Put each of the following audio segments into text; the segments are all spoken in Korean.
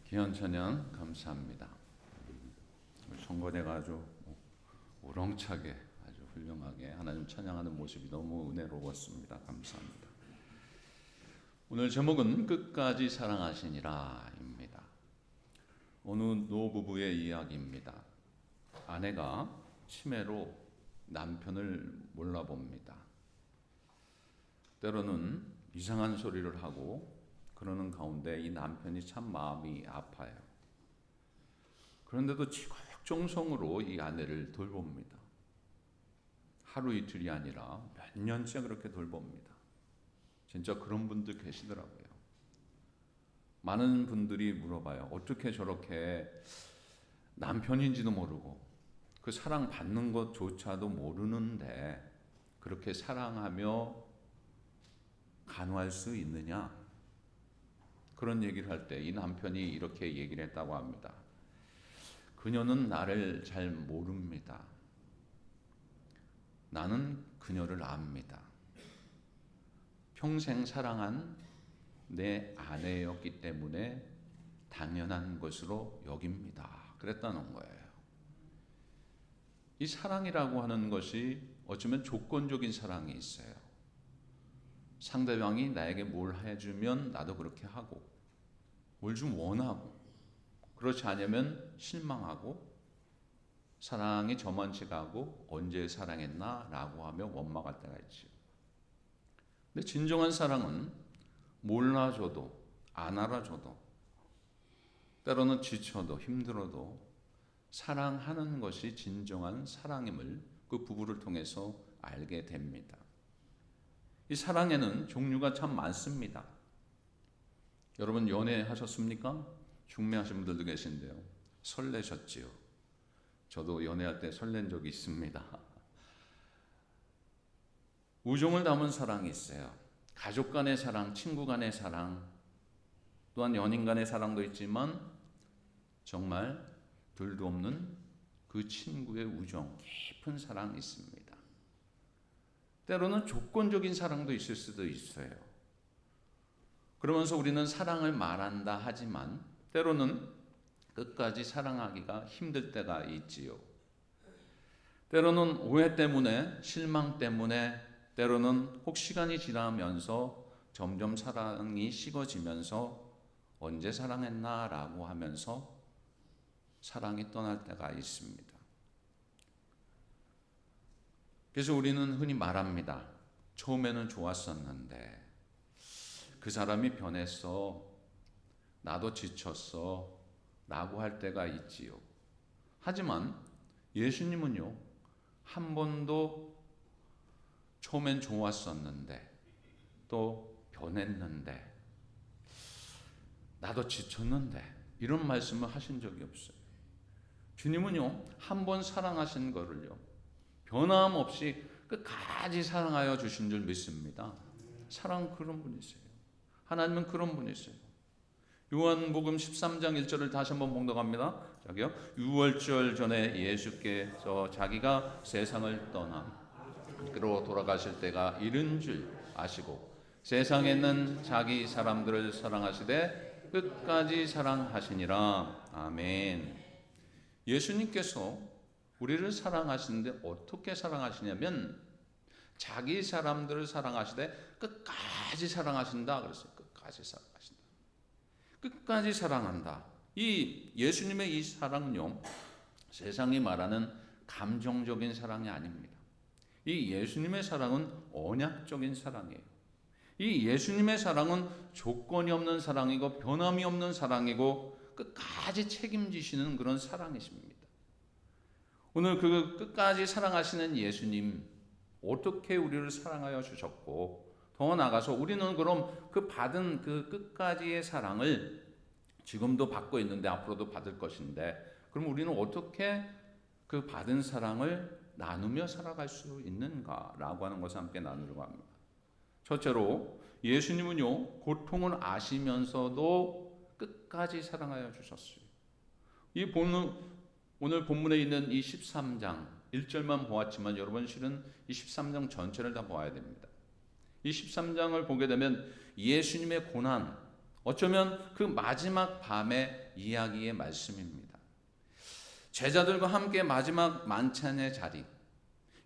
귀한 찬양 감사합니다. 성거대가 아주 우렁차게 아주 훌륭하게 하나님 찬양하는 모습이 너무 은혜로웠습니다. 감사합니다. 오늘 제목은 끝까지 사랑하시니라입니다. 어느 노부부의 이야기입니다. 아내가 치매로 남편을 몰라봅니다. 때로는 이상한 소리를 하고 그러는 가운데 이 남편이 참 마음이 아파요. 그런데도 지극정성으로 이 아내를 돌봅니다. 하루 이틀이 아니라 몇 년째 그렇게 돌봅니다. 진짜 그런 분들 계시더라고요. 많은 분들이 물어봐요. 어떻게 저렇게 남편인지도 모르고 그 사랑 받는 것조차도 모르는데 그렇게 사랑하며 간호할 수 있느냐? 그런 얘기를 할 때 이 남편이 이렇게 얘기를 했다고 합니다. 그녀는 나를 잘 모릅니다. 나는 그녀를 압니다. 평생 사랑한 내 아내였기 때문에 당연한 것으로 여깁니다. 그랬다는 거예요. 이 사랑이라고 하는 것이 어쩌면 조건적인 사랑이 있어요. 상대방이 나에게 뭘 해주면 나도 그렇게 하고 뭘 좀 원하고 그렇지 않으면 실망하고 사랑이 저만치 가고 언제 사랑했나 라고 하며 원망할 때가 있죠. 근데 진정한 사랑은 몰라줘도 안 알아줘도 때로는 지쳐도 힘들어도 사랑하는 것이 진정한 사랑임을 그 부부를 통해서 알게 됩니다. 이 사랑에는 종류가 참 많습니다. 여러분 연애하셨습니까? 중매하신 분들도 계신데요. 설레셨지요. 저도 연애할 때 설렌 적이 있습니다. 우정을 담은 사랑이 있어요. 가족 간의 사랑, 친구 간의 사랑, 또한 연인 간의 사랑도 있지만 정말 둘도 없는 그 친구의 우정, 깊은 사랑이 있습니다. 때로는 조건적인 사랑도 있을 수도 있어요. 그러면서 우리는 사랑을 말한다 하지만 때로는 끝까지 사랑하기가 힘들 때가 있지요. 때로는 오해 때문에, 실망 때문에, 때로는 혹 시간이 지나면서 점점 사랑이 식어지면서 언제 사랑했나 라고 하면서 사랑이 떠날 때가 있습니다. 그래서 우리는 흔히 말합니다. 처음에는 좋았었는데 그 사람이 변했어. 나도 지쳤어. 라고 할 때가 있지요. 하지만 예수님은요. 한 번도 처음엔 좋았었는데 또 변했는데 나도 지쳤는데 이런 말씀을 하신 적이 없어요. 주님은요. 한 번 사랑하신 거를요. 변함없이 끝까지 사랑하여 주신 줄 믿습니다. 사랑 그런 분이세요. 하나님은 그런 분이세요. 요한복음 13장 1절을 다시 한번 봉독합니다. 저기요. 유월절 전에 예수께서 자기가 세상을 떠나 그로 돌아가실 때가 이른 줄 아시고 세상에는 자기 사람들을 사랑하시되 끝까지 사랑하시니라. 아멘. 예수님께서 우리를 사랑하시는데 어떻게 사랑하시냐면 자기 사람들을 사랑하시되 끝까지 사랑하신다 그랬어요. 끝까지 사랑하신다. 끝까지 사랑한다. 이 예수님의 이 사랑은요. 세상이 말하는 감정적인 사랑이 아닙니다. 이 예수님의 사랑은 언약적인 사랑이에요. 이 예수님의 사랑은 조건이 없는 사랑이고 변함이 없는 사랑이고 끝까지 책임지시는 그런 사랑이십니다. 오늘 그 끝까지 사랑하시는 예수님 어떻게 우리를 사랑하여 주셨고 더 나아가서 우리는 그럼 그 받은 그 끝까지의 사랑을 지금도 받고 있는데 앞으로도 받을 것인데 그럼 우리는 어떻게 그 받은 사랑을 나누며 살아갈 수 있는가라고 하는 것을 함께 나누려고 합니다. 첫째로 예수님은요 고통을 아시면서도 끝까지 사랑하여 주셨어요. 이 오늘 본문에 있는 이 13장 1절만 보았지만 여러분 실은 이 13장 전체를 다 보아야 됩니다. 이 13장을 보게 되면 예수님의 고난 어쩌면 그 마지막 밤의 이야기의 말씀입니다. 제자들과 함께 마지막 만찬의 자리,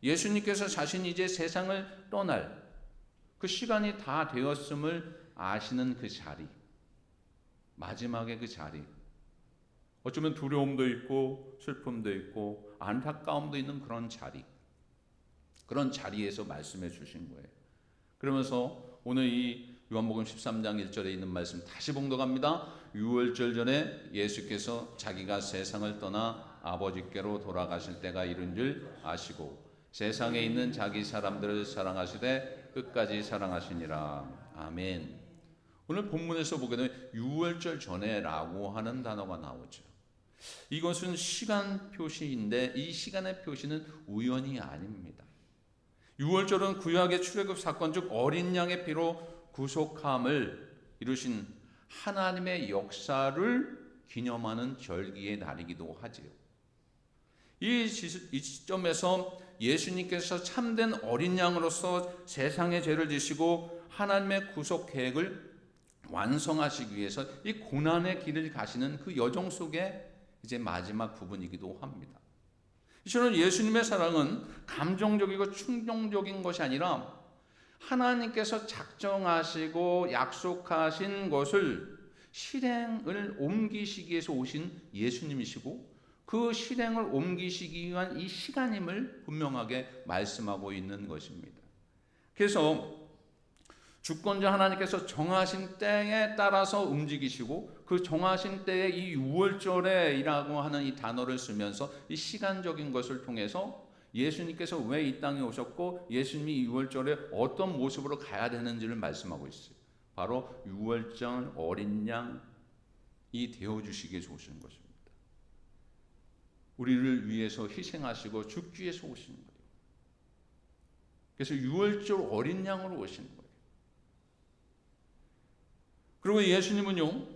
예수님께서 자신이 이제 세상을 떠날 그 시간이 다 되었음을 아시는 그 자리, 마지막의 그 자리, 어쩌면 두려움도 있고 슬픔도 있고 안타까움도 있는 그런 자리, 그런 자리에서 말씀해 주신 거예요. 그러면서 오늘 이 요한복음 13장 1절에 있는 말씀 다시 봉독합니다. 유월절 전에 예수께서 자기가 세상을 떠나 아버지께로 돌아가실 때가 이른 줄 아시고 세상에 있는 자기 사람들을 사랑하시되 끝까지 사랑하시니라. 아멘. 오늘 본문에서 보게 되면 유월절 전에라고 하는 단어가 나오죠. 이것은 시간 표시인데 이 시간의 표시는 우연이 아닙니다. 유월절은 구약의 출애굽 사건 즉 어린 양의 피로 구속함을 이루신 하나님의 역사를 기념하는 절기의 날이기도 하지요. 이 시점에서 예수님께서 참된 어린 양으로서 세상의 죄를 지시고 하나님의 구속 계획을 완성하시기 위해서 이 고난의 길을 가시는 그 여정 속에 이제 마지막 부분이기도 합니다. 이처럼 예수님의 사랑은 감정적이고 충동적인 것이 아니라 하나님께서 작정하시고 약속하신 것을 실행을 옮기시기 위해서 오신 예수님이시고 그 실행을 옮기시기 위한 이 시간임을 분명하게 말씀하고 있는 것입니다. 그래서 주권자 하나님께서 정하신 때에 따라서 움직이시고 그 정하신 때에 이 유월절에라고 하는 이 단어를 쓰면서 이 시간적인 것을 통해서 예수님께서 왜 이 땅에 오셨고 예수님이 유월절에 어떤 모습으로 가야 되는지를 말씀하고 있어요. 바로 유월절 어린 양이 되어주시기 위해서 오신 것입니다. 우리를 위해서 희생하시고 죽기 위해서 오신 거예요. 그래서 유월절 어린 양으로 오신 거예요. 그리고 예수님은요,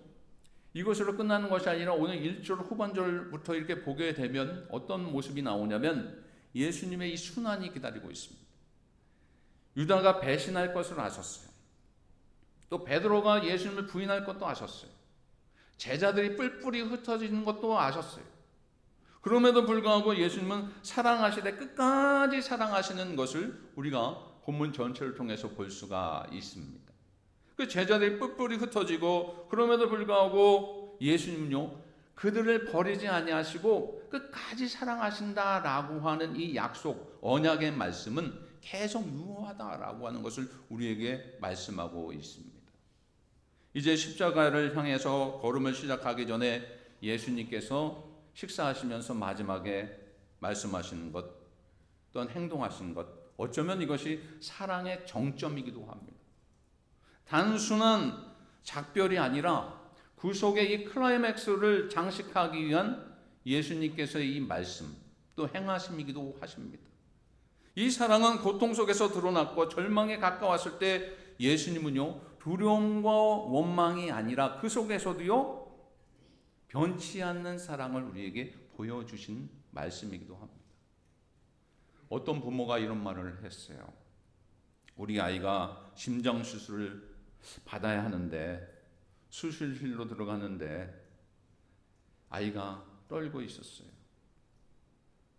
이것으로 끝나는 것이 아니라 오늘 1절 후반절부터 이렇게 보게 되면 어떤 모습이 나오냐면 예수님의 이 순환이 기다리고 있습니다. 유다가 배신할 것을 아셨어요. 또 베드로가 예수님을 부인할 것도 아셨어요. 제자들이 뿔뿔이 흩어지는 것도 아셨어요. 그럼에도 불구하고 예수님은 사랑하시되 끝까지 사랑하시는 것을 우리가 본문 전체를 통해서 볼 수가 있습니다. 그 제자들이 뿔뿔이 흩어지고 그럼에도 불구하고 예수님은요 그들을 버리지 아니하시고 끝까지 사랑하신다라고 하는 이 약속 언약의 말씀은 계속 유효하다라고 하는 것을 우리에게 말씀하고 있습니다. 이제 십자가를 향해서 걸음을 시작하기 전에 예수님께서 식사하시면서 마지막에 말씀하시는 것 또한 행동하시는 것 어쩌면 이것이 사랑의 정점이기도 합니다. 단순한 작별이 아니라 구속의 이 클라이맥스를 장식하기 위한 예수님께서의 이 말씀 또 행하심이기도 하십니다. 이 사랑은 고통 속에서 드러났고 절망에 가까웠을 때 예수님은요 두려움과 원망이 아니라 그 속에서도요 변치 않는 사랑을 우리에게 보여주신 말씀이기도 합니다. 어떤 부모가 이런 말을 했어요. 우리 아이가 심장수술을 받아야 하는데 수술실로 들어가는데 아이가 떨고 있었어요.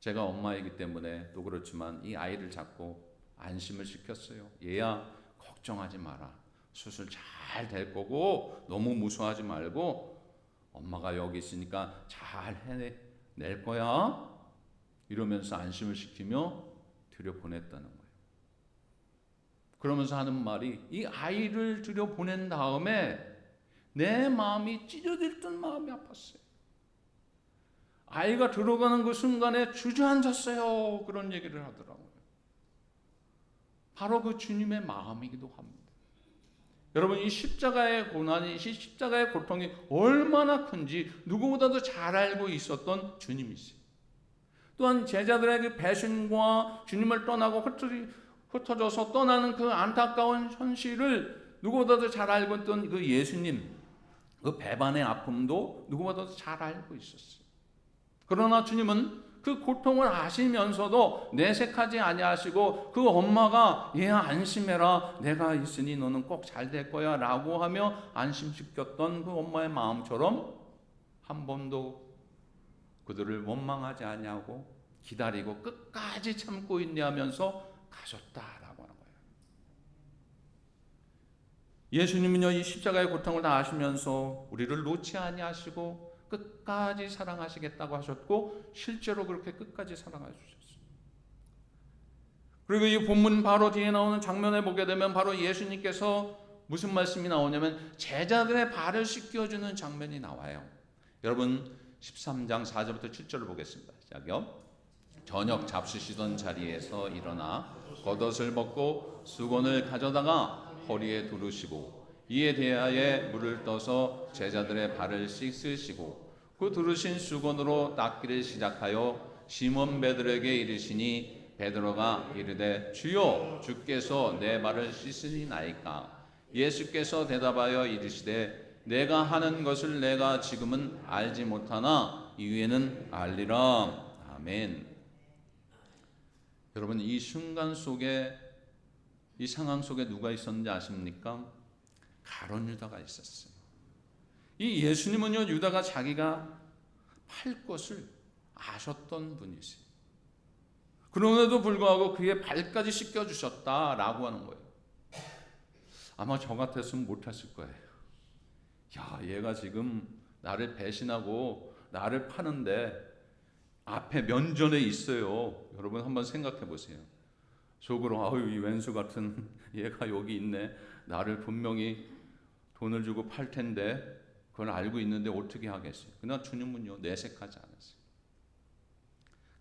제가 엄마이기 때문에 또 그렇지만 이 아이를 잡고 안심을 시켰어요. 얘야 걱정하지 마라. 수술 잘 될 거고 너무 무서워하지 말고 엄마가 여기 있으니까 잘 해낼 거야. 이러면서 안심을 시키며 들여보냈다는 거예요. 그러면서 하는 말이 이 아이를 들여보낸 다음에 내 마음이 찢어질 듯 마음이 아팠어요. 아이가 들어가는 그 순간에 주저앉았어요. 그런 얘기를 하더라고요. 바로 그 주님의 마음이기도 합니다. 여러분 이 십자가의 고난이 이 십자가의 고통이 얼마나 큰지 누구보다도 잘 알고 있었던 주님이세요. 또한 제자들의 그 배신과 주님을 떠나고 흩어져서 떠나는 그 안타까운 현실을 누구보다도 잘 알고 있던 그 예수님 그 배반의 아픔도 누구보다도 잘 알고 있었어요. 그러나 주님은 그 고통을 아시면서도 내색하지 아니하시고 그 엄마가 얘야 안심해라 내가 있으니 너는 꼭 잘 될 거야 라고 하며 안심시켰던 그 엄마의 마음처럼 한 번도 그들을 원망하지 아니하고 기다리고 끝까지 참고 인내하면서 가셨다라고 하는 거예요. 예수님은요 이 십자가의 고통을 다 아시면서 우리를 놓지 아니하시고 끝까지 사랑하시겠다고 하셨고 실제로 그렇게 끝까지 사랑해 주셨어요. 그리고 이 본문 바로 뒤에 나오는 장면에 보게 되면 바로 예수님께서 무슨 말씀이 나오냐면 제자들의 발을 씻겨주는 장면이 나와요. 여러분 13장 4절부터 7절을 보겠습니다. 시작요. 저녁 잡수시던 자리에서 일어나 겉옷을 벗고 수건을 가져다가 허리에 두르시고 이에 대하여 물을 떠서 제자들의 발을 씻으시고 그 두르신 수건으로 닦기를 시작하여 시몬 베드로에게 이르시니 베드로가 이르되 주여 주께서 내 발을 씻으시나이까 예수께서 대답하여 이르시되 내가 하는 것을 내가 지금은 알지 못하나 이후에는 알리라. 아멘. 여러분 이 순간 속에 이 상황 속에 누가 있었는지 아십니까? 가룟 유다가 있었어요. 이 예수님은요 유다가 자기가 팔 것을 아셨던 분이세요. 그럼에도 불구하고 그의 발까지 씻겨주셨다라고 하는 거예요. 아마 저 같았으면 못했을 거예요. 야 얘가 지금 나를 배신하고 나를 파는데 앞에 면전에 있어요. 여러분 한번 생각해 보세요. 속으로 아유 이 왼수 같은 얘가 여기 있네. 나를 분명히 돈을 주고 팔 텐데 그걸 알고 있는데 어떻게 하겠어요. 그러나 주님은요 내색하지 않았어요.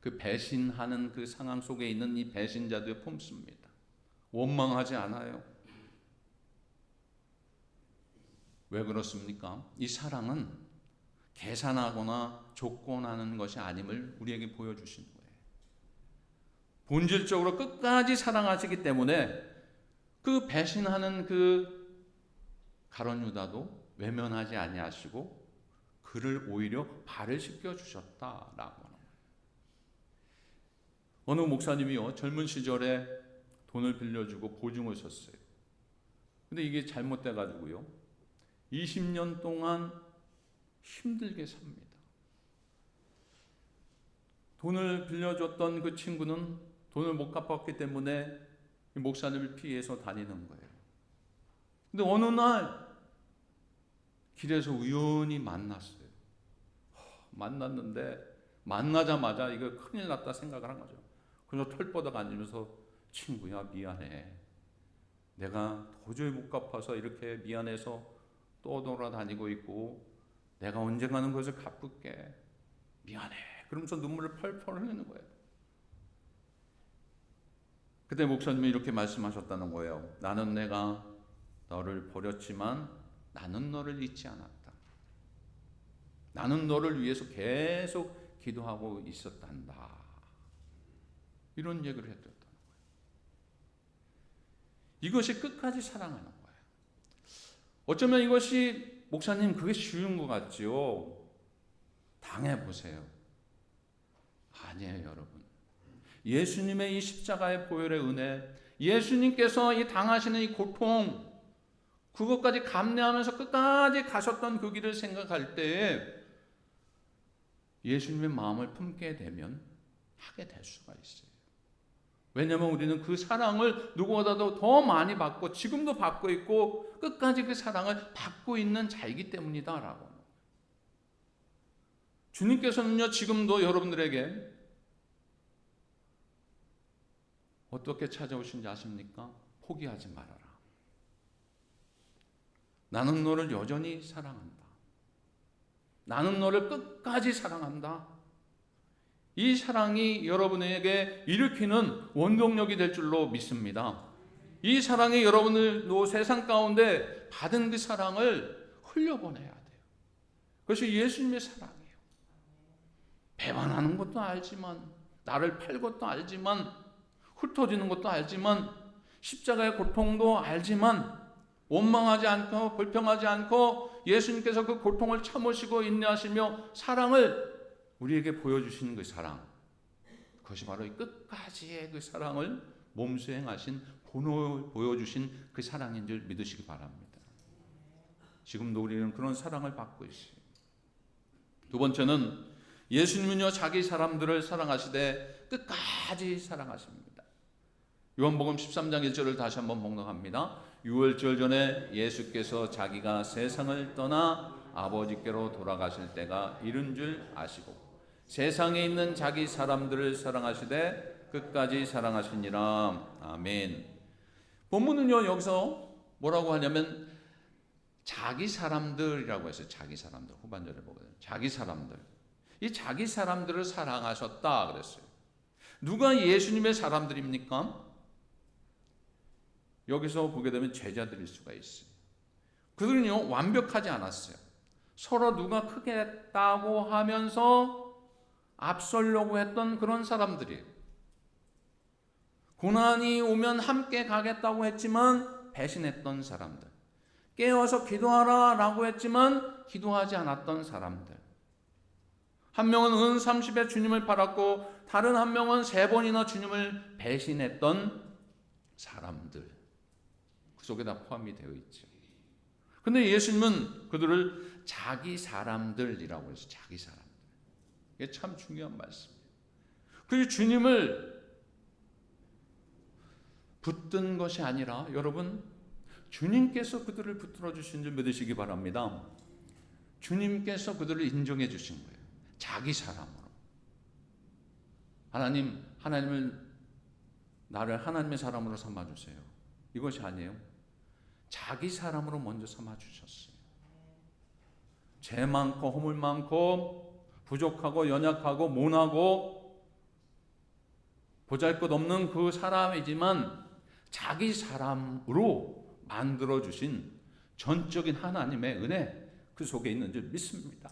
그 배신하는 그 상황 속에 있는 이 배신자들의 품습니다. 원망하지 않아요. 왜 그렇습니까? 이 사랑은 계산하거나 조건하는 것이 아님을 우리에게 보여주시는 거예요. 본질적으로 끝까지 사랑하시기 때문에 그 배신하는 그 가룟 유다도 외면하지 아니하시고 그를 오히려 발을 씻겨 주셨다라고 하는 거예요. 어느 목사님이요 젊은 시절에 돈을 빌려주고 보증을 섰어요. 근데 이게 잘못돼 가지고요 20년 동안 힘들게 삽니다. 돈을 빌려줬던 그 친구는 돈을 못 갚았기 때문에 목사님을 피해서 다니는 거예요. 근데 어느 날 길에서 우연히 만났어요. 만났는데 만나자마자 이거 큰일 났다 생각을 한 거죠. 그래서 털보다가 앉으면서 친구야 미안해. 내가 도저히 못 갚아서 이렇게 미안해서 떠돌아다니고 있고 내가 언젠가는 그것을 갚을게. 미안해. 그러면서 눈물을 펄펄 흘리는 거예요. 그때 목사님이 이렇게 말씀하셨다는 거예요. 나는 내가 너를 버렸지만 나는 너를 잊지 않았다. 나는 너를 위해서 계속 기도하고 있었단다. 이런 얘기를 해줬다는 거예요. 이것이 끝까지 사랑하는 거예요. 어쩌면 이것이 목사님 그게 쉬운 것 같지요. 당해보세요. 아니에요 여러분. 예수님의 이 십자가의 보혈의 은혜, 예수님께서 이 당하시는 이 고통, 그것까지 감내하면서 끝까지 가셨던 그 길을 생각할 때에 예수님의 마음을 품게 되면 하게 될 수가 있어요. 왜냐하면 우리는 그 사랑을 누구보다도 더 많이 받고 지금도 받고 있고 끝까지 그 사랑을 받고 있는 자이기 때문이다라고. 주님께서는요 지금도 여러분들에게 어떻게 찾아오신지 아십니까? 포기하지 말아라. 나는 너를 여전히 사랑한다. 나는 너를 끝까지 사랑한다. 이 사랑이 여러분에게 일으키는 원동력이 될 줄로 믿습니다. 이 사랑이 여러분을 세상 가운데 받은 그 사랑을 흘려보내야 돼요. 그것이 예수님의 사랑이에요. 배반하는 것도 알지만, 나를 팔 것도 알지만, 흩어지는 것도 알지만, 십자가의 고통도 알지만, 원망하지 않고 불평하지 않고 예수님께서 그 고통을 참으시고 인내하시며 사랑을 우리에게 보여주시는 그 사랑, 그것이 바로 끝까지의 그 사랑을 몸수행하신 보여주신 그 사랑인 줄 믿으시기 바랍니다. 지금도 우리는 그런 사랑을 받고 있어요. 두 번째는 예수님은요 자기 사람들을 사랑하시되 끝까지 사랑하십니다. 요한복음 13장 1절을 다시 한번 봉독합니다. 유월절 전에 예수께서 자기가 세상을 떠나 아버지께로 돌아가실 때가 이른 줄 아시고 세상에 있는 자기 사람들을 사랑하시되 끝까지 사랑하시니라. 아멘. 본문은요 여기서 뭐라고 하냐면 자기 사람들이라고 해서 자기 사람들 후반절에 보거든요. 자기 사람들. 이 자기 사람들을 사랑하셨다 그랬어요. 누가 예수님의 사람들입니까? 여기서 보게 되면 제자들일 수가 있어요. 그들은요 완벽하지 않았어요. 서로 누가 크겠다고 하면서 앞서려고 했던 그런 사람들이에요. 고난이 오면 함께 가겠다고 했지만 배신했던 사람들. 깨어서 기도하라 라고 했지만 기도하지 않았던 사람들. 한 명은 은 30에 주님을 팔았고 다른 한 명은 3번이나 주님을 배신했던 사람들. 그 속에 다 포함이 되어 있죠. 근데 예수님은 그들을 자기 사람들이라고 해서 자기 사람들. 이게 참 중요한 말씀이에요. 그 주님을 붙든 것이 아니라 여러분 주님께서 그들을 붙들어 주신 줄 믿으시기 바랍니다. 주님께서 그들을 인정해 주신 거예요. 자기 사람으로. 하나님을 나를 하나님의 사람으로 삼아 주세요. 이것이 아니에요. 자기 사람으로 먼저 삼아 주셨어요. 죄 많고 허물 많고 부족하고 연약하고 모나고 보잘것없는 그 사람이지만 자기 사람으로 만들어주신 전적인 하나님의 은혜 그 속에 있는 줄 믿습니다.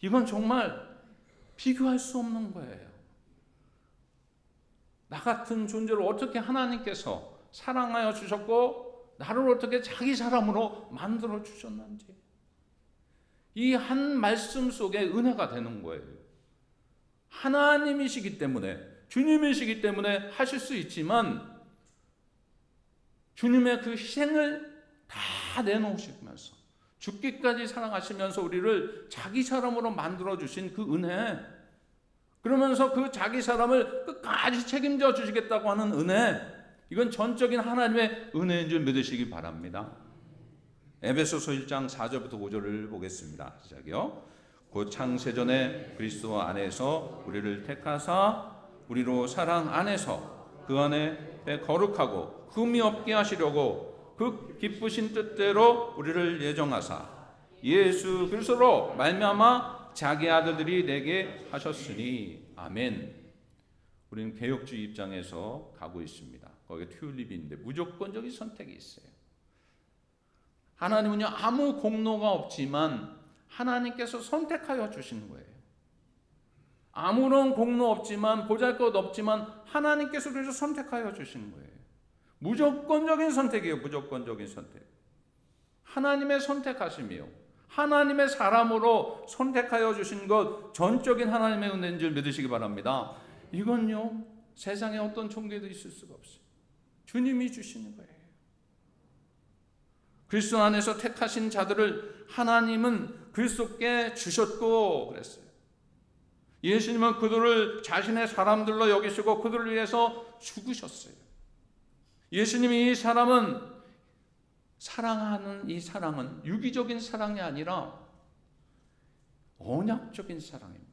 이건 정말 비교할 수 없는 거예요. 나 같은 존재를 어떻게 하나님께서 사랑하여 주셨고 나를 어떻게 자기 사람으로 만들어 주셨는지 이 한 말씀 속에 은혜가 되는 거예요. 하나님이시기 때문에 주님이시기 때문에 하실 수 있지만 주님의 그 희생을 다 내놓으시면서 죽기까지 사랑하시면서 우리를 자기 사람으로 만들어주신 그 은혜, 그러면서 그 자기 사람을 끝까지 책임져 주시겠다고 하는 은혜, 이건 전적인 하나님의 은혜인 줄 믿으시기 바랍니다. 에베소서 1장 4절부터 5절을 보겠습니다. 시작이요. 곧 창세전에 그리스도 안에서 우리를 택하사 우리로 사랑 안에서 그 안에 거룩하고 흠이 없게 하시려고 그 기쁘신 뜻대로 우리를 예정하사 예수 그리스도로 말미암아 자기 아들들이 되게 하셨으니 아멘. 우리는 개혁주의 입장에서 가고 있습니다. 거기에 튤립인데 무조건적인 선택이 있어요. 하나님은요 아무 공로가 없지만 하나님께서 선택하여 주시는 거예요. 아무런 공로 없지만 보잘것 없지만 하나님께서 그래서 선택하여 주시는 거예요. 무조건적인 선택이에요. 무조건적인 선택. 하나님의 선택하심이요. 하나님의 사람으로 선택하여 주신 것 전적인 하나님의 은혜인 줄 믿으시기 바랍니다. 이건요 세상에 어떤 종교도 있을 수가 없어요. 주님이 주시는 거예요. 그리스도 안에서 택하신 자들을 하나님은 그리스도께 주셨고 그랬어요. 예수님은 그들을 자신의 사람들로 여기시고 그들을 위해서 죽으셨어요. 예수님이 이 사람은 사랑하는 이 사랑은 유기적인 사랑이 아니라 언약적인 사랑입니다.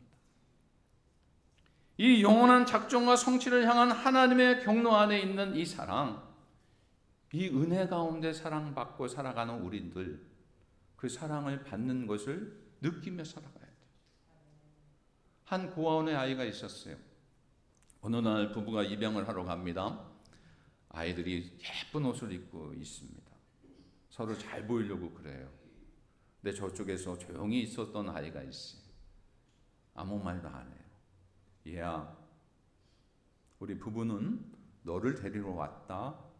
이 영원한 작정과 성취를 향한 하나님의 경로 안에 있는 이 사랑, 이 은혜 가운데 사랑받고 살아가는 우리들, 그 사랑을 받는 것을 느끼며 살아가야 돼요. 한 고아원의 아이가 있었어요. 어느 날 부부가 입양을 하러 갑니다. 아이들이 예쁜 옷을 입고 있습니다. 서로 잘 보이려고 그래요. 근데 저쪽에서 조용히 있었던 아이가 있어요. 아무 말도 안 해요. 얘야, 우리 부부는 너를 데리러 왔다.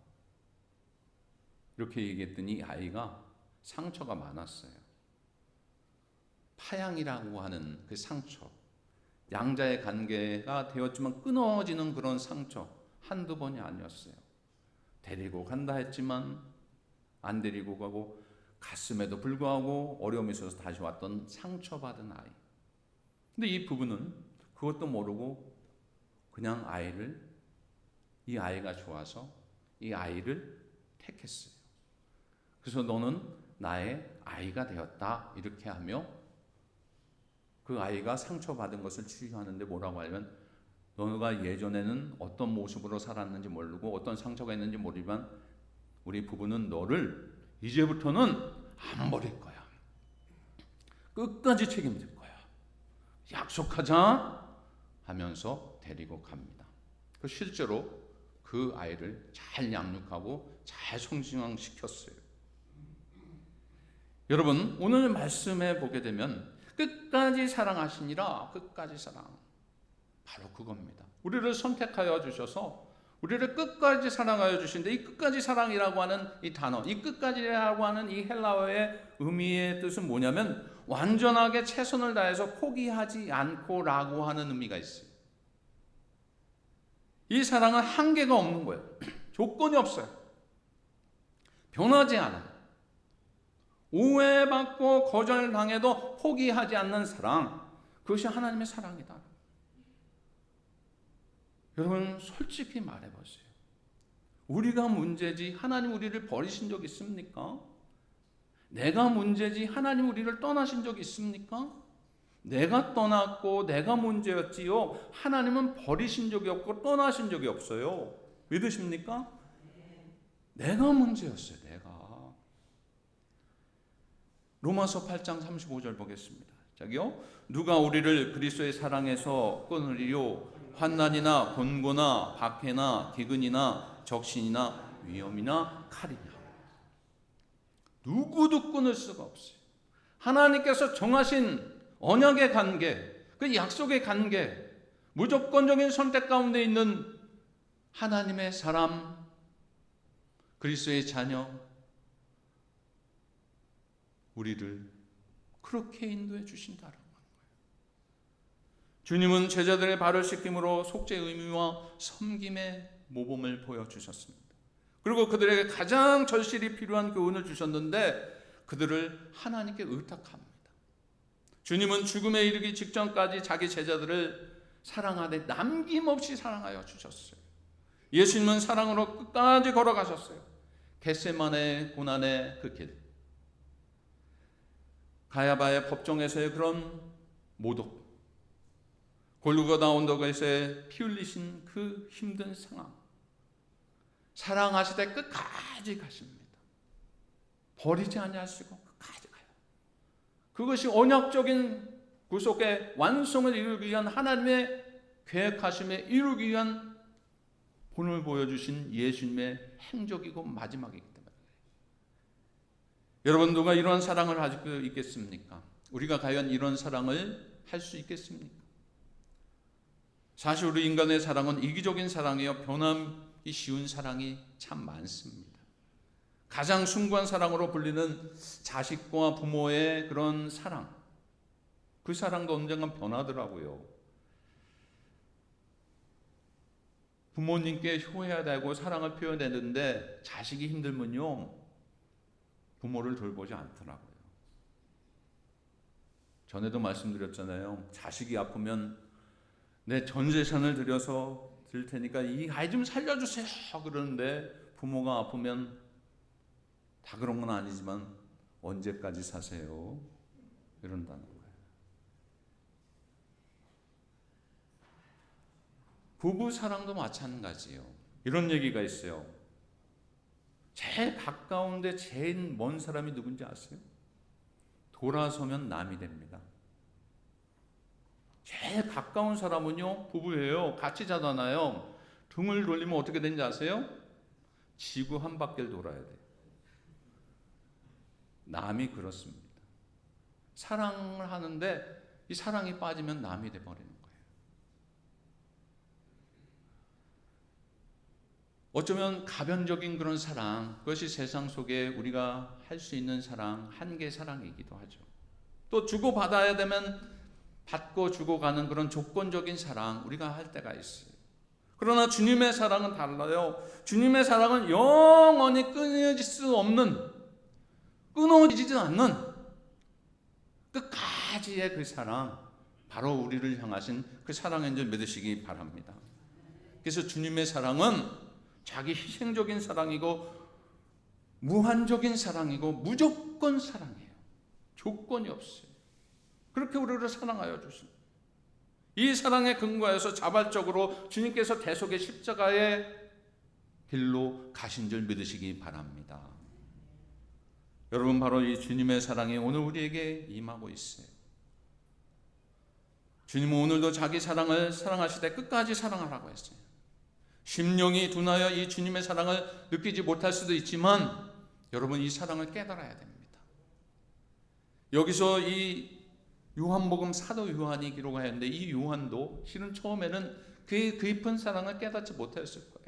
이렇게 얘기했더니 아이가 상처가 많았어요. 파양이라고 하는 그 상처, 양자의 관계가 되었지만 끊어지는 그런 상처 한두 번이 아니었어요. 데리고 간다 했지만 안 데리고 가고 갔음에도 불구하고 어려움이 있어서 다시 왔던 상처받은 아이. 근데 이 부부는 그것도 모르고 그냥 이 아이가 좋아서 이 아이를 택했어요. 그래서 너는 나의 아이가 되었다 이렇게 하며 그 아이가 상처받은 것을 치유하는데 뭐라고 하냐면 너가 예전에는 어떤 모습으로 살았는지 모르고 어떤 상처가 있는지 모르지만 우리 부부는 너를 이제부터는 안 버릴 거야. 끝까지 책임질 거야. 약속하자 하면서 데리고 갑니다. 실제로 그 아이를 잘 양육하고 잘 성장시켰어요. 여러분 오늘 말씀에 보게 되면 끝까지 사랑하시니라. 끝까지 사랑. 바로 그겁니다. 우리를 선택하여 주셔서 우리를 끝까지 사랑하여 주신데 이 끝까지 사랑이라고 하는 이 단어, 이 끝까지라고 하는 이 헬라어의 의미의 뜻은 뭐냐면 완전하게 최선을 다해서 포기하지 않고라고 하는 의미가 있어요. 이 사랑은 한계가 없는 거예요. 조건이 없어요. 변하지 않아요. 오해받고 거절당해도 포기하지 않는 사랑, 그것이 하나님의 사랑이다. 여러분 솔직히 말해보세요. 우리가 문제지 하나님 우리를 버리신 적 있습니까? 내가 문제지 하나님 우리를 떠나신 적 있습니까? 내가 떠났고 내가 문제였지요. 하나님은 버리신 적이 없고 떠나신 적이 없어요. 믿으십니까? 내가 문제였어요. 내가. 로마서 8장 35절 보겠습니다. 저기요. 누가 우리를 그리스도의 사랑에서 끊으리요? 환난이나 곤고나 박해나 기근이나 적신이나 위험이나 칼이냐. 누구도 끊을 수가 없어요. 하나님께서 정하신 언약의 관계, 그 약속의 관계, 무조건적인 선택 가운데 있는 하나님의 사람, 그리스도의 자녀, 우리를 그렇게 인도해 주신다라고 하는 거예요. 주님은 제자들의 발을 씻김으로 속죄의 의미와 섬김의 모범을 보여주셨습니다. 그리고 그들에게 가장 절실히 필요한 교훈을 주셨는데 그들을 하나님께 의탁합니다. 주님은 죽음에 이르기 직전까지 자기 제자들을 사랑하되 남김없이 사랑하여 주셨어요. 예수님은 사랑으로 끝까지 걸어가셨어요. 겟세마네 고난의 그 길, 가야바의 법정에서의 그런 모독, 골고다 언덕에서의 피 흘리신 그 힘든 상황, 사랑하시되 끝까지 가십니다. 버리지 아니하시고 끝까지 가요. 그것이 언약적인 구속의 완성을 이루기 위한 하나님의 계획하심에 이루기 위한 본을 보여주신 예수님의 행적이고 마지막이기 때문에. 여러분 누가 이런 사랑을 가지고 있겠습니까? 우리가 과연 이런 사랑을 할 수 있겠습니까? 사실 우리 인간의 사랑은 이기적인 사랑이요, 변함이 쉬운 사랑이 참 많습니다. 가장 숭고한 사랑으로 불리는 자식과 부모의 그런 사랑, 그 사랑도 언젠간 변하더라고요. 부모님께 효해야 되고 사랑을 표현했는데 자식이 힘들면요 부모를 돌보지 않더라고요. 전에도 말씀드렸잖아요. 자식이 아프면 내 전 재산을 들여서 드릴 테니까 이 아이 좀 살려주세요 그러는데 부모가 아프면 다 그런 건 아니지만 언제까지 사세요? 이런다는 거예요. 부부 사랑도 마찬가지예요. 이런 얘기가 있어요. 제일 가까운데 제일 먼 사람이 누군지 아세요? 돌아서면 남이 됩니다. 제일 가까운 사람은요 부부예요. 같이 자잖아요. 등을 돌리면 어떻게 되는지 아세요? 지구 한 바퀴를 돌아야 돼요. 남이 그렇습니다. 사랑을 하는데 이 사랑이 빠지면 남이 돼버리는 거예요. 어쩌면 가변적인 그런 사랑, 그것이 세상 속에 우리가 할 수 있는 사랑, 한계 사랑이기도 하죠. 또 주고받아야 되면 받고 주고 가는 그런 조건적인 사랑 우리가 할 때가 있어요. 그러나 주님의 사랑은 달라요. 주님의 사랑은 영원히 끊어질 수 없는, 끊어지지 않는 끝까지의 그 사랑, 바로 우리를 향하신 그 사랑인 줄 믿으시기 바랍니다. 그래서 주님의 사랑은 자기 희생적인 사랑이고 무한적인 사랑이고 무조건 사랑이에요. 조건이 없어요. 그렇게 우리를 사랑하여 주십니다. 이 사랑에 근거해서 자발적으로 주님께서 대속의 십자가의 길로 가신 줄 믿으시기 바랍니다. 여러분, 바로 이 주님의 사랑이 오늘 우리에게 임하고 있어요. 주님은 오늘도 자기 사랑을 사랑하시되 끝까지 사랑하라고 했어요. 심령이 둔하여 이 주님의 사랑을 느끼지 못할 수도 있지만 여러분, 이 사랑을 깨달아야 됩니다. 여기서 이 요한복음 사도 요한이 기록하였는데, 이 요한도 실은 처음에는 그 깊은 사랑을 깨닫지 못했을 거예요.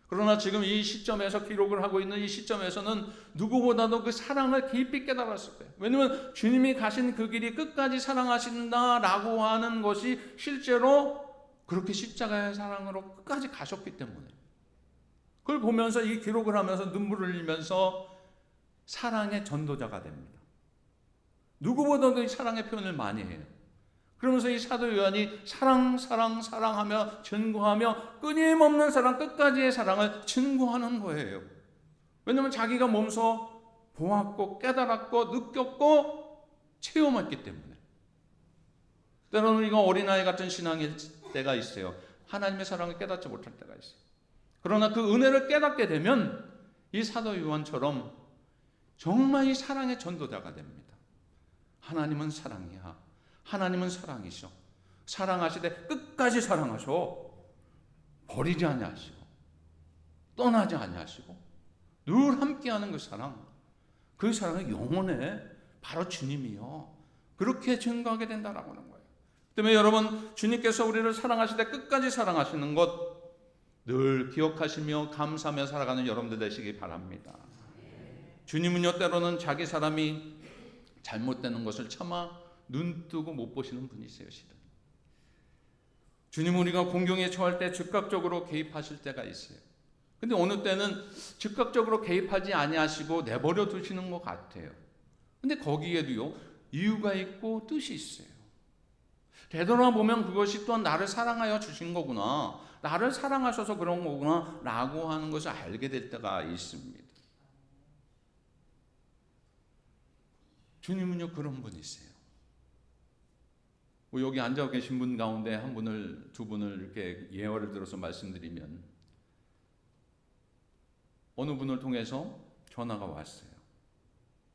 그러나 지금 이 시점에서 기록을 하고 있는 이 시점에서는 누구보다도 그 사랑을 깊이 깨달았을 거예요. 왜냐하면 주님이 가신 그 길이 끝까지 사랑하신다라고 하는 것이 실제로 그렇게 십자가의 사랑으로 끝까지 가셨기 때문에, 그걸 보면서 이 기록을 하면서 눈물을 흘리면서 사랑의 전도자가 됩니다. 누구보다도 이 사랑의 표현을 많이 해요. 그러면서 이 사도 요한이 사랑하며 증거하며 끊임없는 사랑, 끝까지의 사랑을 증거하는 거예요. 왜냐하면 자기가 몸소 보았고 깨달았고 느꼈고 체험했기 때문에. 때로는 우리가 어린아이 같은 신앙일 때가 있어요. 하나님의 사랑을 깨닫지 못할 때가 있어요. 그러나 그 은혜를 깨닫게 되면 이 사도 요한처럼 정말 이 사랑의 전도자가 됩니다. 하나님은 사랑이야. 하나님은 사랑이셔. 사랑하시되 끝까지 사랑하셔. 버리지 아니하시고 떠나지 아니하시고 늘 함께하는 그 사랑은 영원해. 바로 주님이요. 그렇게 증거하게 된다라고 하는 거예요. 때문에 여러분, 주님께서 우리를 사랑하시되 끝까지 사랑하시는 것 늘 기억하시며 감사하며 살아가는 여러분들 되시기 바랍니다. 주님은요, 때로는 자기 사람이 잘못되는 것을 차마 눈뜨고 못 보시는 분이세요. 실은 주님은 우리가 공경에 처할 때 즉각적으로 개입하실 때가 있어요. 근데 어느 때는 즉각적으로 개입하지 아니하시고 내버려 두시는 것 같아요. 근데 거기에도요, 이유가 있고 뜻이 있어요. 되돌아보면 그것이 또한 나를 사랑하여 주신 거구나, 나를 사랑하셔서 그런 거구나 라고 하는 것을 알게 될 때가 있습니다. 주님은요, 그런 분이세요. 여기 앉아 계신 분 가운데 한 분을, 두 분을 이렇게 예화를 들어서 말씀드리면, 어느 분을 통해서 전화가 왔어요.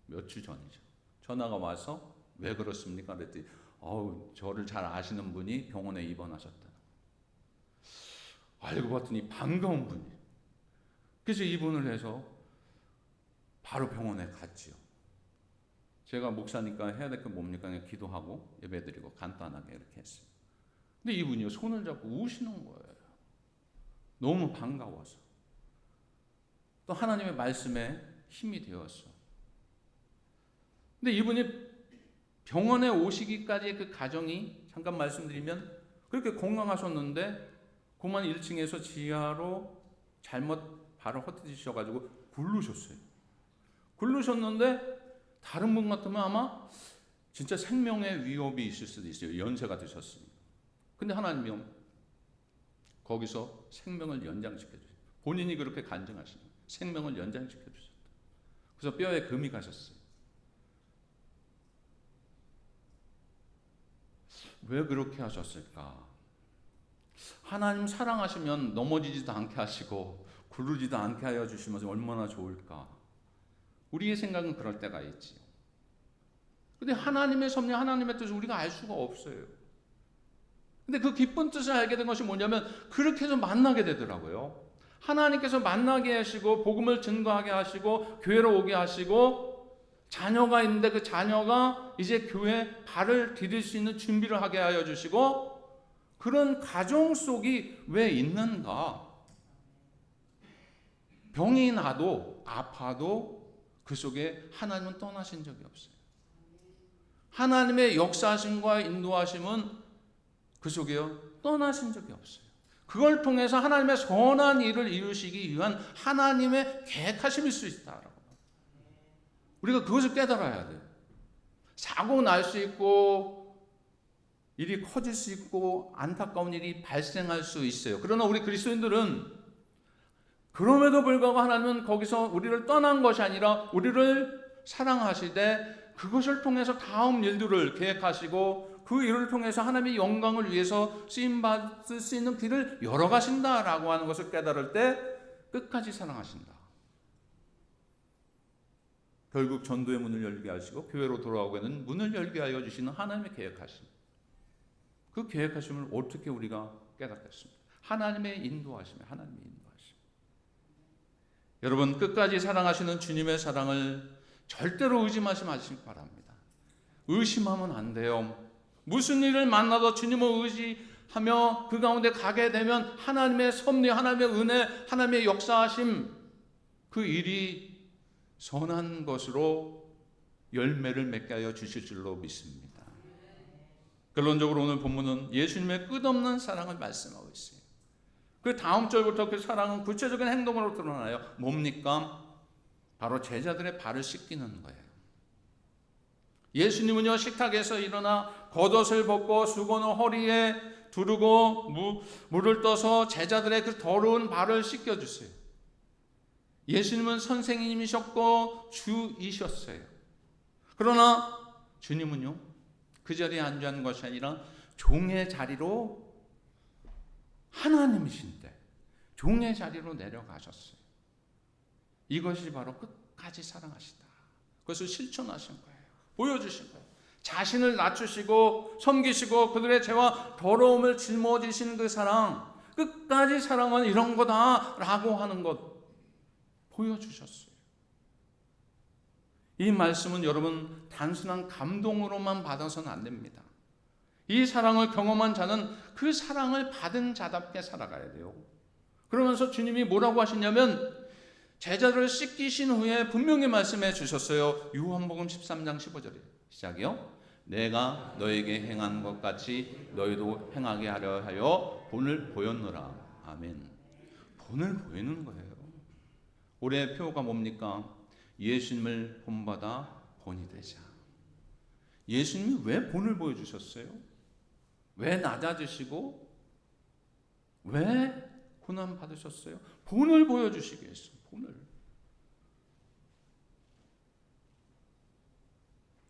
몇 주 전이죠. 전화가 와서 왜 그렇습니까? 그랬더니 저를 잘 아시는 분이 병원에 입원하셨다. 알고 봤더니 반가운 분이. 그래서 입원을 해서 바로 병원에 갔지요. 제가 목사니까 해야 될 게 뭡니까? 그냥 기도하고 예배드리고 간단하게 이렇게 했어요. 근데 이분이요, 손을 잡고 우시는 거예요. 너무 반가워서. 또 하나님의 말씀에 힘이 되었어. 근데 이분이 병원에 오시기까지의 그 과정이, 잠깐 말씀드리면, 그렇게 건강하셨는데 그만 1층에서 지하로 잘못 발을 헛디디셔가지고 굴르셨어요. 굴르셨는데 다른 분 같으면 아마 진짜 생명의 위협이 있을 수도 있어요. 연세가 드셨으니까. 근데 하나님이 거기서 생명을 연장시켜 주셨어요. 본인이 그렇게 간증하시는 거예요. 생명을 연장시켜 주셨다. 그래서 뼈에 금이 가셨어요. 왜 그렇게 하셨을까? 하나님 사랑하시면 넘어지지도 않게 하시고 굴르지도 않게 하여 주시면서 얼마나 좋을까? 우리의 생각은 그럴 때가 있지요. 근데 하나님의 섭리, 하나님의 뜻을 우리가 알 수가 없어요. 근데 그 기쁜 뜻을 알게 된 것이 뭐냐면, 그렇게 해서 만나게 되더라고요. 하나님께서 만나게 하시고 복음을 증거하게 하시고 교회로 오게 하시고, 자녀가 있는데 그 자녀가 이제 교회에 발을 디딜 수 있는 준비를 하게 하여 주시고, 그런 가정 속이 왜 있는가? 병이 나도 아파도 그 속에 하나님은 떠나신 적이 없어요. 하나님의 역사하심과 인도하심은 그 속에요 떠나신 적이 없어요. 그걸 통해서 하나님의 선한 일을 이루시기 위한 하나님의 계획하심일 수 있다라고. 우리가 그것을 깨달아야 돼요. 사고 날 수 있고 일이 커질 수 있고 안타까운 일이 발생할 수 있어요. 그러나 우리 그리스도인들은 그럼에도 불구하고 하나님은 거기서 우리를 떠난 것이 아니라 우리를 사랑하시되 그것을 통해서 다음 일들을 계획하시고 그 일을 통해서 하나님의 영광을 위해서 쓰임받을 수 있는 길을 열어가신다라고 하는 것을 깨달을 때 끝까지 사랑하신다. 결국 전도의 문을 열게 하시고 교회로 돌아오게는 문을 열게 하여 주시는 하나님의 계획하심. 그 계획하심을 어떻게 우리가 깨닫겠습니까? 하나님의 인도하심에 하나님의 인도하심. 여러분 끝까지 사랑하시는 주님의 사랑을 절대로 의심하지 마시기 바랍니다. 의심하면 안 돼요. 무슨 일을 만나도 주님을 의지하며 그 가운데 가게 되면 하나님의 섭리, 하나님의 은혜, 하나님의 역사하심 그 일이 선한 것으로 열매를 맺게 하여 주실 줄로 믿습니다. 결론적으로 오늘 본문은 예수님의 끝없는 사랑을 말씀하고 있어요. 그 다음 절부터 그 사랑은 구체적인 행동으로 드러나요. 뭡니까? 바로 제자들의 발을 씻기는 거예요. 예수님은요 식탁에서 일어나 겉옷을 벗고 수건을 허리에 두르고 물을 떠서 제자들의 그 더러운 발을 씻겨주세요. 예수님은 선생님이셨고 주이셨어요. 그러나 주님은요 그 자리에 앉은 것이 아니라 종의 자리로 하나님이신데 종의 자리로 내려가셨어요. 이것이 바로 끝까지 사랑하시다. 그것을 실천하신 거예요. 보여주신 거예요. 자신을 낮추시고 섬기시고 그들의 죄와 더러움을 짊어지신 그 사랑, 끝까지 사랑은 이런 거다라고 하는 것 보여주셨어요. 이 말씀은 여러분 단순한 감동으로만 받아서는 안 됩니다. 이 사랑을 경험한 자는 그 사랑을 받은 자답게 살아가야 돼요. 그러면서 주님이 뭐라고 하시냐면 제자들을 씻기신 후에 분명히 말씀해 주셨어요. 요한복음 13장 15절에 시작이요. 내가 너에게 행한 것 같이 너희도 행하게 하려 하여 본을 보였노라. 아멘. 본을 보이는 거예요. 올해 표가 뭡니까? 예수님을 본받아 본이 되자. 예수님이 왜 본을 보여주셨어요? 왜 낮아지시고 왜 고난 받으셨어요? 본을 보여주시기 위해서. 본을.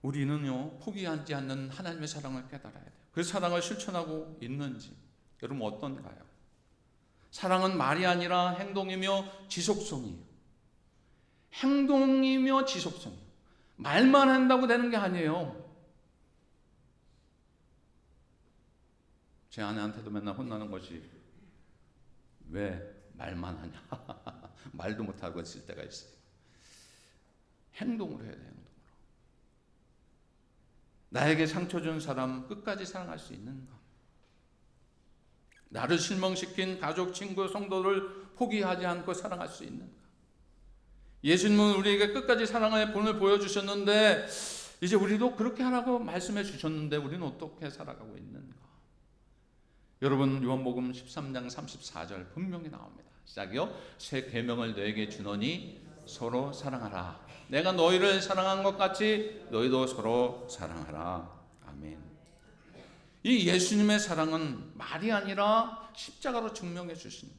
우리는요 포기하지 않는 하나님의 사랑을 깨달아야 돼요. 그 사랑을 실천하고 있는지 여러분 어떤가요? 사랑은 말이 아니라 행동이며 지속성이에요. 행동이며 지속성이에요. 말만 한다고 되는 게 아니에요. 제 아내한테도 맨날 혼나는 것이 왜 말만 하냐. 말도 못하고 있을 때가 있어요. 행동을 해야 돼요. 행동으로. 나에게 상처 준 사람 끝까지 사랑할 수 있는가? 나를 실망시킨 가족, 친구, 성도를 포기하지 않고 사랑할 수 있는가? 예수님은 우리에게 끝까지 사랑의 본을 보여주셨는데 이제 우리도 그렇게 하라고 말씀해 주셨는데 우리는 어떻게 살아가고 있는가? 여러분 요한복음 13장 34절 분명히 나옵니다. 시작이요. 새 계명을 너에게 주노니 서로 사랑하라. 내가 너희를 사랑한 것 같이 너희도 서로 사랑하라. 아멘. 이 예수님의 사랑은 말이 아니라 십자가로 증명해 주신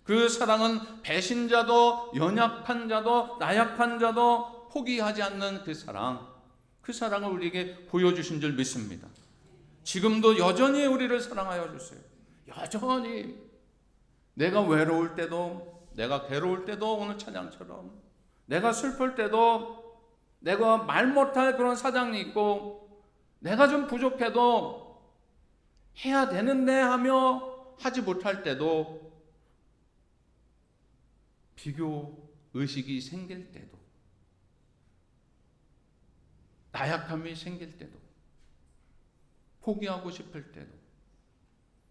그 사랑은 배신자도 연약한 자도 나약한 자도 포기하지 않는 그 사랑을 우리에게 보여주신 줄 믿습니다. 지금도 여전히 우리를 사랑하여 주세요. 여전히 내가 외로울 때도 내가 괴로울 때도 오늘 찬양처럼 내가 슬플 때도 내가 말 못할 그런 사정이 있고 내가 좀 부족해도 해야 되는데 하며 하지 못할 때도 비교 의식이 생길 때도 나약함이 생길 때도 포기하고 싶을 때도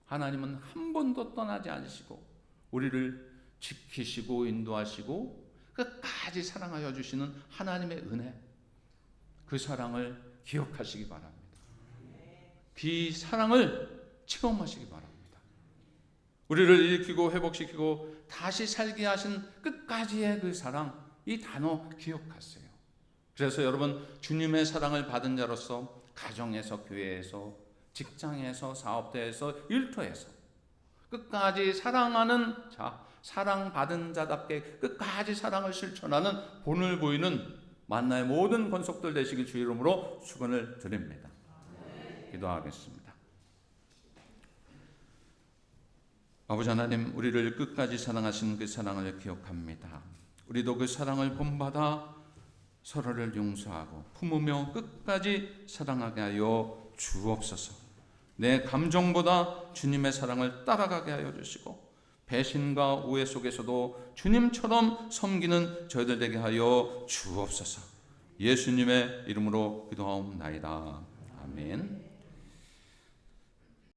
하나님은 한 번도 떠나지 않으시고 우리를 지키시고 인도하시고 끝까지 사랑하여 주시는 하나님의 은혜, 그 사랑을 기억하시기 바랍니다. 그 사랑을 체험하시기 바랍니다. 우리를 일으키고 회복시키고 다시 살게 하신 끝까지의 그 사랑, 이 단어 기억하세요. 그래서 여러분, 주님의 사랑을 받은 자로서 가정에서, 교회에서, 직장에서, 사업대에서, 일터에서 끝까지 사랑하는 자, 사랑받은 자답게 끝까지 사랑을 실천하는 본을 보이는 만나의 모든 권속들 되시길 주 이름으로 축원을 드립니다. 기도하겠습니다. 아버지 하나님, 우리를 끝까지 사랑하신 그 사랑을 기억합니다. 우리도 그 사랑을 본받아 서로를 용서하고 품으며 끝까지 사랑하게 하여 주옵소서. 내 감정보다 주님의 사랑을 따라가게 하여 주시고 배신과 오해 속에서도 주님처럼 섬기는 저희들 되게 하여 주옵소서. 예수님의 이름으로 기도하옵나이다. 아멘.